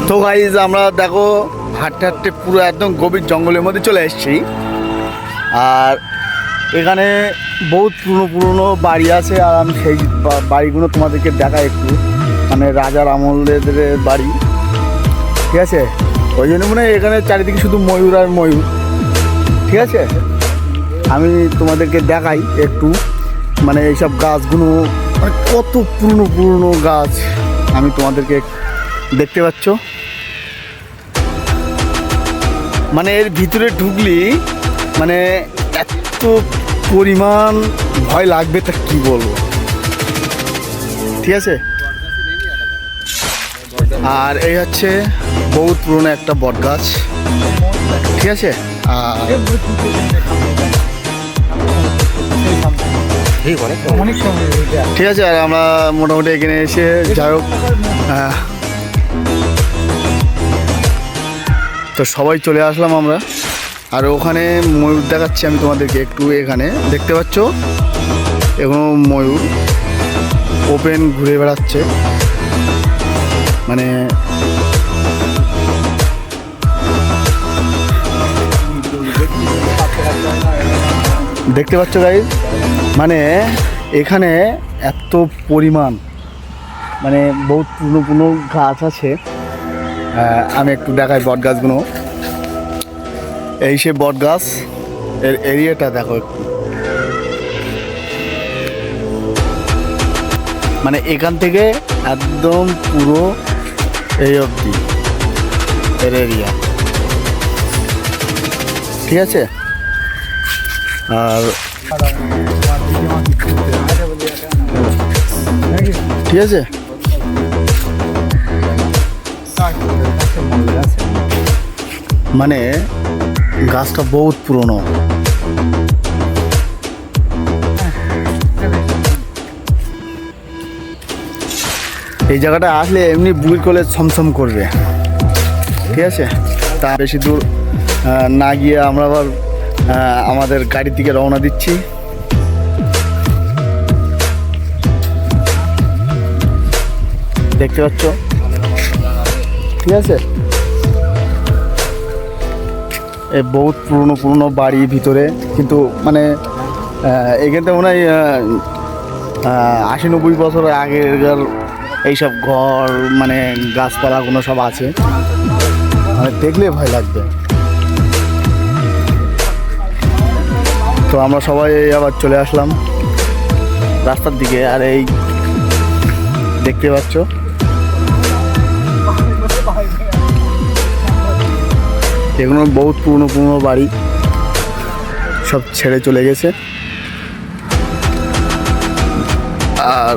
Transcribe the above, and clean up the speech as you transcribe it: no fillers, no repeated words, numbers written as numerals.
তো গাইজ আমরা দেখো হাঁটতে হাঁটতে পুরো একদম গভীর জঙ্গলের মধ্যে চলে এসেছি। আর এখানে বহুত পুরনো বাড়ি আছে, আর আমি সেই বাড়িগুলো তোমাদেরকে দেখাই একটু, মানে রাজার আমলের বাড়ি, ঠিক আছে। ওই জন্য মনে হয় এখানে চারিদিকে শুধু ময়ূর আর ময়ূর, ঠিক আছে। আমি তোমাদেরকে দেখাই একটু, মানে এইসব গাছগুলো মানে কত পুরনো গাছ আমি তোমাদেরকে দেখতে পাচ্ছ। মানে এর ভিতরে ঢুকলি মানে এত পরিমাণ ভয় লাগবে, তা কি বলবো, ঠিক আছে। আর এই হচ্ছে বহুত পুরনো একটা বট গাছ, ঠিক আছে। আর ঠিক আছে, আর আমরা মোটামুটি এখানে এসে যাই হোক, তো সবাই চলে আসলাম আমরা। আর ওখানে ময়ূর দেখাচ্ছি আমি তোমাদেরকে একটু, এখানে দেখতে পাচ্ছ এখনো ময়ূর ওপেন ঘুরে বেড়াচ্ছে, মানে দেখতে পাচ্ছ গাইজ, মানে এখানে এত পরিমাণ মানে বহুত পুরনো গাছ আছে। আমি একটু দেখাই বট গাছগুলো, এই সে বট গাছ, এর এরিয়াটা দেখো একটু, মানে এখান থেকে একদম পুরো এই অবধি এর এরিয়া, ঠিক আছে। আর ঠিক আছে, মানে গাছটা বহুত পুরনো। এই জায়গাটা আসলে এমনি বুক করলে ছমছম করবে, ঠিক আছে। তা বেশি দূর না গিয়ে আমরা আবার আমাদের গাড়ির দিকে রওনা দিচ্ছি। দেখতে পাচ্ছ, ঠিক আছে। এই বহুত পুরনো বাড়ি ভিতরে, কিন্তু মানে এখানটা মনে হয় 80-90 বছর আগের এইসব ঘর, মানে গাছপালাগুলো সব আছে, মানে দেখলে ভয় লাগবে। তো আমরা সবাই আবার চলে আসলাম রাস্তার দিকে। আর এই দেখতে পাচ্ছ এগুলো বহুত পুরনো বাড়ি, সব ছেড়ে চলে গেছে। আর